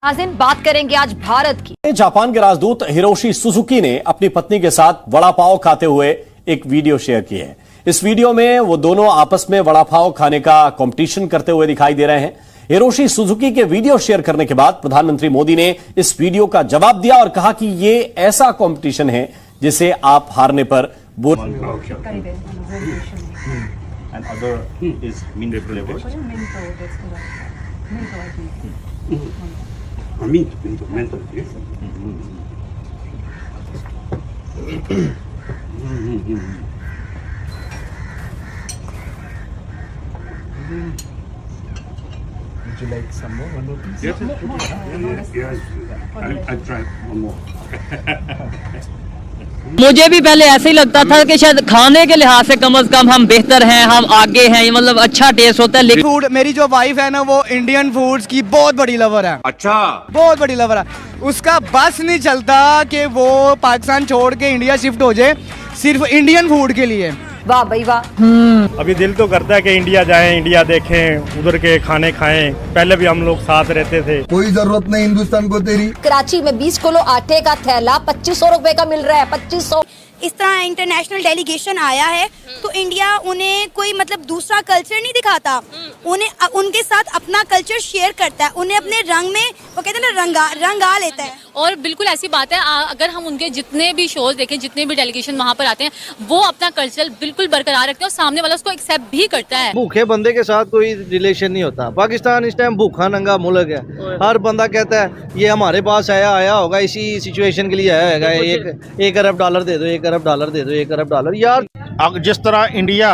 नाज़रीन, बात करेंगे आज भारत की। जापान के राजदूत हिरोशी सुजुकी ने अपनी पत्नी के साथ वड़ा पाव खाते हुए एक वीडियो शेयर की है। इस वीडियो में वो दोनों आपस में वड़ा पाव खाने का कंपटीशन करते हुए दिखाई दे रहे हैं। हिरोशी सुजुकी के वीडियो शेयर करने के बाद प्रधानमंत्री मोदी ने इस वीडियो का जवाब दिया और कहा कि ये ऐसा कंपटीशन है जिसे आप हारने पर Would you like some more? One more piece? Yes. I'll try one more. मुझे भी पहले ऐसे ही लगता था कि शायद खाने के लिहाज से कम से कम हम बेहतर हैं, हम आगे हैं, मतलब अच्छा टेस्ट होता है। लेकिन फूड, मेरी जो वाइफ है ना वो इंडियन फूड्स की बहुत बड़ी लवर है। अच्छा, बहुत बड़ी लवर है। उसका बस नहीं चलता कि वो पाकिस्तान छोड़ के इंडिया शिफ्ट हो जाए सिर्फ इंडियन फूड के लिए। वाह भाई वाह। अभी दिल तो करता है कि इंडिया जाएं, इंडिया देखें, उधर के खाने खाएं। पहले भी हम लोग साथ रहते थे। कोई जरूरत नहीं हिंदुस्तान को तेरी। कराची में 20 किलो आटे का थैला 2500 रुपए का मिल रहा है। 2500। इस तरह इंटरनेशनल डेलीगेशन आया है तो इंडिया उन्हें कोई मतलब दूसरा कल्चर नहीं दिखाता, उन्हें उनके साथ अपना कल्चर शेयर करता है, उन्हें अपने रंग में वो कहते हैं ना रंगा लेता है। और बिल्कुल ऐसी बात है, अगर हम उनके जितने भी शोज देखें, जितने भी डेलीगेशन वहाँ पर आते हैं, वो अपना कल्चर बिल्कुल बरकरार रखते हैं और सामने वाला उसको एक्सेप्ट भी करता है। भूखे बंदे के साथ कोई रिलेशन नहीं होता। पाकिस्तान इस टाइम भूखा नंगा मुल्क है। हर बंदा कहता है ये हमारे पास आया होगा इसी सिचुएशन के लिए आया होगा। एक अरब डॉलर दे दो, 1 अरब डॉलर दे दो, 1 अरब डॉलर। यार जिस तरह इंडिया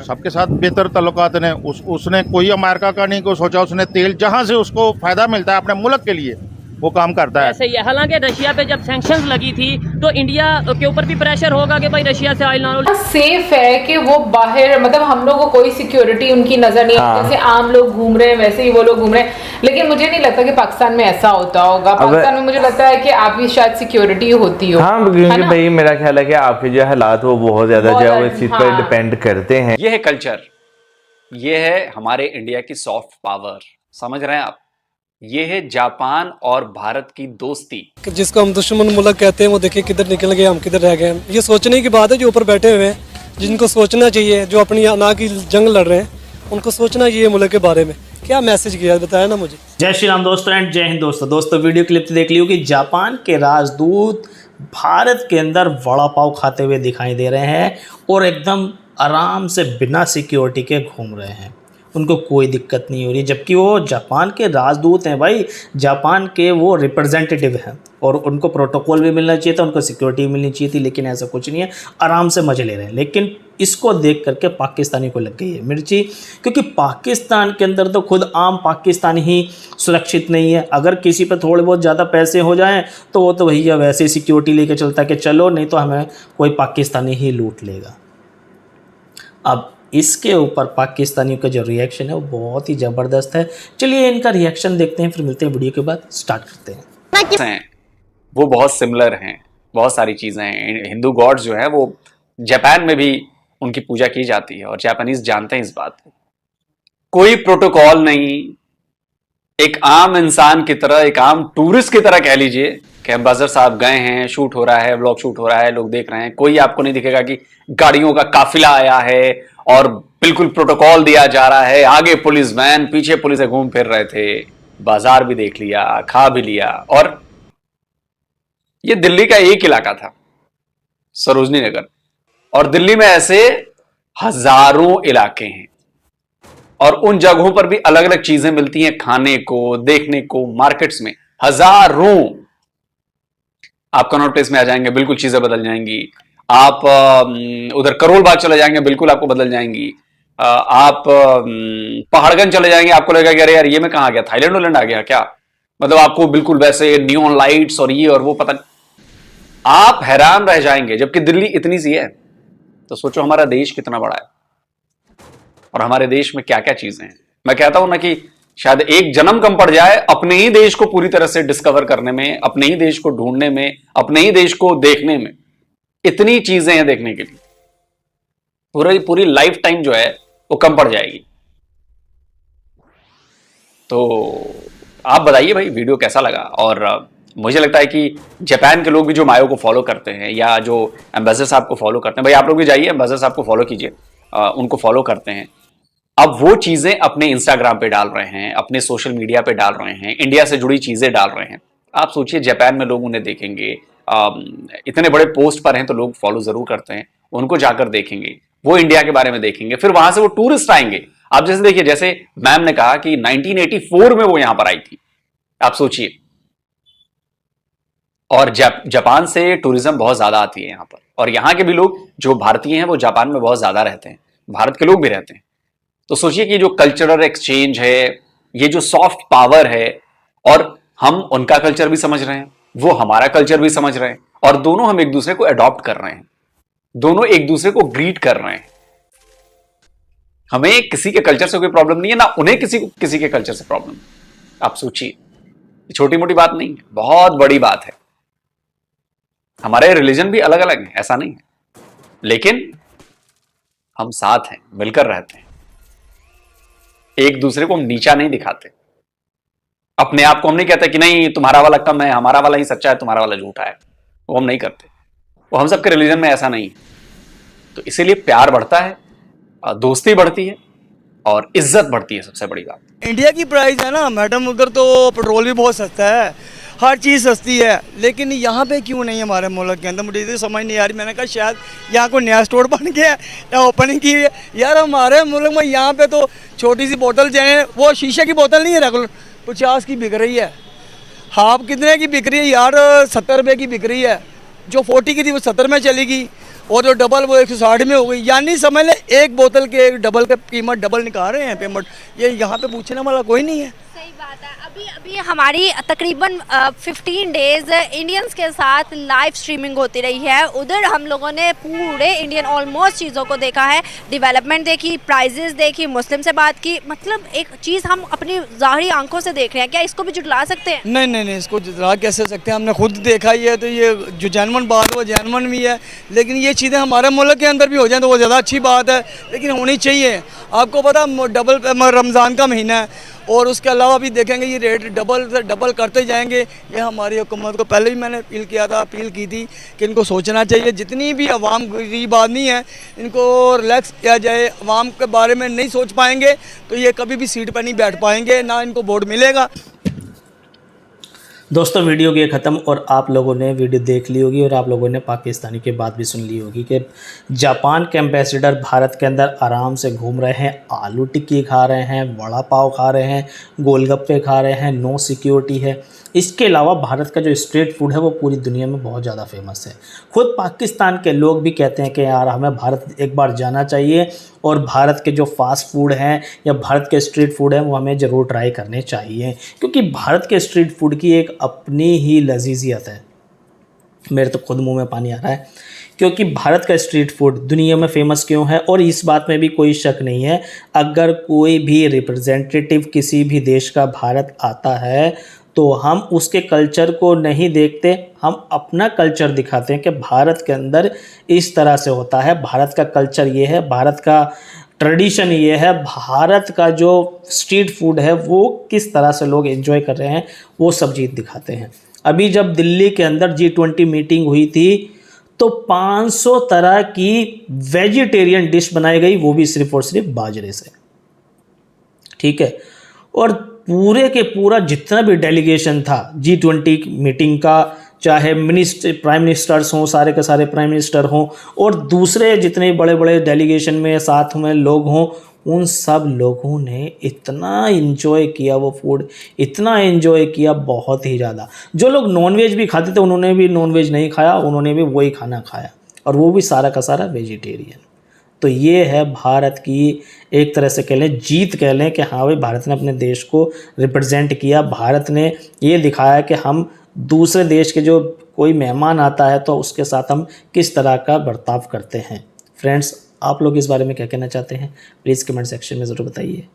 सबके साथ बेहतर ताल्लुकात ने उसने कोई अमेरिका का नहीं को सोचा। उसने तेल जहां से उसको फायदा मिलता है अपने मुल्क के लिए वो काम करता है। ऐसे ही है। हालांकि रशिया पे जब सैंक्शंस लगी थी तो इंडिया के ऊपर भी प्रेशर होगा कि भाई रशिया से ऑयल ना लो। सेफ है कि वो बाहर, मतलब हम लोग को कोई सिक्योरिटी उनकी नजर नहीं आती। जैसे आम लोग घूम रहे हैं वैसे ही वो लोग घूम रहे हैं। लेकिन मुझे नहीं लगता कि पाकिस्तान में ऐसा होता होगा। पाकिस्तान में मुझे लगता है कि आपकी शायद सिक्योरिटी होती हो। हाँ, क्योंकि भाई मेरा ख्याल है कि आपके जो हालात वो बहुत ज्यादा जो है इस चीज पर डिपेंड करते हैं। ये है कल्चर, ये है हमारे इंडिया की सॉफ्ट पावर। समझ रहे हैं आप? ये है जापान और भारत की दोस्ती। जिसको हम दुश्मन मुल्क कहते हैं वो देखिए किधर निकल गए, हम किधर रह गए। ये सोचने की बात है जो ऊपर बैठे हुए हैं, जिनको सोचना चाहिए, जो अपनी अना की जंग लड़ रहे हैं, उनको सोचना चाहिए मुल्क के बारे में। क्या मैसेज किया बताया ना मुझे। जय श्री राम दोस्तों एंड जय हिंद दोस्तों वीडियो क्लिप देख लियो कि जापान के राजदूत भारत के अंदर वड़ा पाव खाते हुए दिखाई दे रहे हैं और एकदम आराम से बिना सिक्योरिटी के घूम रहे हैं। उनको कोई दिक्कत नहीं हो रही, जबकि वो जापान के राजदूत हैं भाई, जापान के वो रिप्रेजेंटेटिव हैं और उनको प्रोटोकॉल भी मिलना चाहिए था, उनको सिक्योरिटी मिलनी चाहिए थी। लेकिन ऐसा कुछ नहीं है, आराम से मजे ले रहे हैं। लेकिन इसको देख करके पाकिस्तानी को लग गई है मिर्ची, क्योंकि पाकिस्तान के अंदर तो खुद आम पाकिस्तानी ही सुरक्षित नहीं है। अगर किसी पर थोड़े बहुत ज़्यादा पैसे हो जाएं तो वो तो भैया वैसे सिक्योरिटी लेके चलता है कि चलो, नहीं तो हमें कोई पाकिस्तानी ही लूट लेगा। अब इसके ऊपर पाकिस्तानियों का जो रिएक्शन है वो बहुत ही ज़बरदस्त है। चलिए इनका रिएक्शन देखते हैं, फिर मिलते हैं वीडियो के बाद। स्टार्ट करते हैं। वो बहुत सिमिलर हैं, बहुत सारी चीज़ें हैं। हिंदू गॉड्स जो है वो जापान में भी उनकी पूजा की जाती है और जापानीज जानते हैं इस बात को। कोई प्रोटोकॉल नहीं, एक आम इंसान की तरह, एक आम टूरिस्ट की तरह कह लीजिए कि अम्बासडर साहब गए हैं, शूट हो रहा है, व्लॉग शूट हो रहा है, लोग देख रहे हैं। कोई आपको नहीं दिखेगा कि गाड़ियों का काफिला आया है और बिल्कुल प्रोटोकॉल दिया जा रहा है। आगे पुलिस वैन, पीछे पुलिस घूम फिर रहे थे। बाजार भी देख लिया, खा भी लिया। और ये दिल्ली का एक इलाका था, सरोजनी नगर, और दिल्ली में ऐसे हजारों इलाके हैं और उन जगहों पर भी अलग अलग चीजें मिलती हैं खाने को, देखने को। मार्केट्स में हजारों आप कनॉट प्लेस में आ जाएंगे, बिल्कुल चीजें बदल जाएंगी। आप उधर करोल बाग चले जाएंगे, बिल्कुल आपको बदल जाएंगी। आप पहाड़गंज चले जाएंगे, आपको लगेगा कि अरे यार ये मैं कहाँ आ गया, थाईलैंड वालैंड आ गया क्या। मतलब आपको बिल्कुल वैसे नियॉन लाइट्स और ये और वो, पता नहीं, आप हैरान रह जाएंगे। जबकि दिल्ली इतनी सी है, तो सोचो हमारा देश कितना बड़ा है और हमारे देश में क्या क्या चीजें हैं। मैं कहता हूं ना कि शायद एक जन्म कम पड़ जाए अपने ही देश को पूरी तरह से डिस्कवर करने में, अपने ही देश को ढूंढने में, अपने ही देश को देखने में। इतनी चीजें हैं देखने के लिए, पूरी लाइफ टाइम जो है वो कम पड़ जाएगी। तो आप बताइए भाई वीडियो कैसा लगा। और मुझे लगता है कि जापान के लोग भी जो मायो को फॉलो करते हैं या जो एम्बेसडर साहब को फॉलो करते हैं, भाई आप लोग भी जाइए एम्बेसडर साहब को फॉलो कीजिए, उनको फॉलो करते हैं। अब वो चीजें अपने इंस्टाग्राम पे डाल रहे हैं, अपने सोशल मीडिया पे डाल रहे हैं, इंडिया से जुड़ी चीजें डाल रहे हैं। आप सोचिए जापान में लोग उन्हें देखेंगे, इतने बड़े पोस्ट पर हैं तो लोग फॉलो जरूर करते हैं, उनको जाकर देखेंगे, वो इंडिया के बारे में देखेंगे, फिर वहां से वो टूरिस्ट आएंगे। आप जैसे देखिए, जैसे मैम ने कहा कि 1984 में वो यहां पर आई थी, आप सोचिए। और जापान से टूरिज्म बहुत ज्यादा आती है यहां पर, और यहां के भी लोग जो भारतीय हैं वो जापान में बहुत ज्यादा रहते हैं, भारत के लोग भी रहते हैं। तो सोचिए कि जो कल्चरल एक्सचेंज है, ये जो सॉफ्ट पावर है, और हम उनका कल्चर भी समझ रहे हैं, वो हमारा कल्चर भी समझ रहे हैं, और दोनों हम एक दूसरे को अडॉप्ट कर रहे हैं, दोनों एक दूसरे को ग्रीट कर रहे हैं। हमें किसी के कल्चर से कोई प्रॉब्लम नहीं है, ना उन्हें किसी के कल्चर से प्रॉब्लम। आप सोचिए, छोटी मोटी बात नहीं है, बहुत बड़ी बात है। हमारे रिलीजन भी अलग अलग हैं, ऐसा नहीं है, लेकिन हम साथ हैं, मिलकर रहते हैं, एक दूसरे को हम नीचा नहीं दिखाते। अपने आप को हम नहीं कहते कि नहीं तुम्हारा वाला कम है, हमारा वाला ही सच्चा है, तुम्हारा वाला झूठा है, वो हम नहीं करते। वो हम सबके रिलीजन में ऐसा नहीं है। तो इसीलिए प्यार बढ़ता है, दोस्ती बढ़ती है, और इज्जत बढ़ती है, सबसे बड़ी बात। इंडिया की प्राइस है ना मैडम, उधर तो पेट्रोल भी बहुत सस्ता है, हर चीज़ सस्ती है, लेकिन यहाँ पे क्यों नहीं हमारे मुल्क के अंदर, मुझे तो समझ नहीं आ रही। मैंने कहा शायद यहाँ कोई नया स्टोर बन गया है या ओपनिंग की है। यार हमारे मुल्क में यहाँ पे तो छोटी सी बोतल जाए, वो शीशे की बोतल नहीं है, रेगुलर 50 की बिक रही है, हाफ कितने की बिक रही है यार, 70 रुपये की बिक रही है। जो 40 की थी वो 70 में चलेगी, और जो डबल वो 160 में हो गई। यानी समझ ले एक बोतल के एक डबल का कीमत डबल निकाल रहे हैं पेमेंट। ये यहाँ पे पूछने वाला कोई नहीं है। सही बात है। अभी हमारी तकरीबन 15 डेज इंडियंस के साथ लाइव स्ट्रीमिंग होती रही है। उधर हम लोगों ने पूरे इंडियन ऑलमोस्ट चीज़ों को देखा है, डेवलपमेंट देखी, प्राइजेस देखी, मुस्लिम से बात की। मतलब एक चीज़ हम अपनी ज़ाहिरी आंखों से देख रहे हैं, क्या इसको भी जुटला सकते हैं? नहीं, इसको जुटला कैसे सकते हैं? हमने खुद देखा ही है, तो ये जो जेन्युइन बात है वो जेन्युइन भी है, लेकिन ये चीज़ें हमारे मुल्क के अंदर भी हो जाए तो वो ज़्यादा अच्छी बात है, लेकिन होनी चाहिए। आपको पता डबल रमज़ान का महीना है, और उसके अलावा भी देखेंगे ये रेट डबल से डबल करते जाएंगे। ये हमारी हुकूमत को पहले भी मैंने अपील की थी कि इनको सोचना चाहिए। जितनी भी अवाम गरीब आदमी है, इनको रिलैक्स किया जाए। अवाम के बारे में नहीं सोच पाएंगे तो ये कभी भी सीट पर नहीं बैठ पाएंगे, ना इनको वोट मिलेगा। दोस्तों वीडियो की ख़त्म, और आप लोगों ने वीडियो देख ली होगी, और आप लोगों ने पाकिस्तानी की बात भी सुन ली होगी कि जापान के एम्बेसडर भारत के अंदर आराम से घूम रहे हैं, आलू टिक्की खा रहे हैं, वड़ा पाव खा रहे हैं, गोलगप्पे खा रहे हैं, नो सिक्योरिटी है। इसके अलावा भारत का जो स्ट्रीट फूड है वो पूरी दुनिया में बहुत ज़्यादा फेमस है। खुद पाकिस्तान के लोग भी कहते हैं कि यार हमें भारत एक बार जाना चाहिए, और भारत के जो फास्ट फूड हैं या भारत के स्ट्रीट फूड हैं वो हमें ज़रूर ट्राई करने चाहिए, क्योंकि भारत के स्ट्रीट फूड की एक अपनी ही लजीजियत है। मेरे तो खुद मुंह में पानी आ रहा है, क्योंकि भारत का स्ट्रीट फूड दुनिया में फेमस क्यों है, और इस बात में भी कोई शक नहीं है। अगर कोई भी रिप्रेजेंटेटिव किसी भी देश का भारत आता है तो हम उसके कल्चर को नहीं देखते, हम अपना कल्चर दिखाते हैं कि भारत के अंदर इस तरह से होता है, भारत का कल्चर ये है, भारत का ट्रेडिशन ये है, भारत का जो स्ट्रीट फूड है वो किस तरह से लोग एंजॉय कर रहे हैं, वो सब चीज़ दिखाते हैं। अभी जब दिल्ली के अंदर G20 मीटिंग हुई थी तो 500 तरह की वेजिटेरियन डिश बनाई गई, वो भी सिर्फ और सिर्फ बाजरे से, ठीक है। और पूरे के पूरा जितना भी डेलीगेशन था G20 मीटिंग का, चाहे प्राइम मिनिस्टर्स हों, सारे के सारे प्राइम मिनिस्टर हों, और दूसरे जितने बड़े बड़े डेलीगेशन में साथ में लोग हों, उन सब लोगों ने इतना एंजॉय किया वो फूड, इतना एंजॉय किया, बहुत ही ज़्यादा। जो लोग नॉनवेज भी खाते थे उन्होंने भी नॉनवेज नहीं खाया, उन्होंने भी वही खाना खाया, और वो भी सारा का सारा वेजिटेरियन। तो ये है भारत की एक तरह से कह लें जीत, कह लें कि हाँ भाई भारत ने अपने देश को रिप्रेजेंट किया। भारत ने ये दिखाया कि हम दूसरे देश के जो कोई मेहमान आता है तो उसके साथ हम किस तरह का बर्ताव करते हैं। फ्रेंड्स, आप लोग इस बारे में क्या कहना चाहते हैं प्लीज़ कमेंट सेक्शन में ज़रूर बताइए।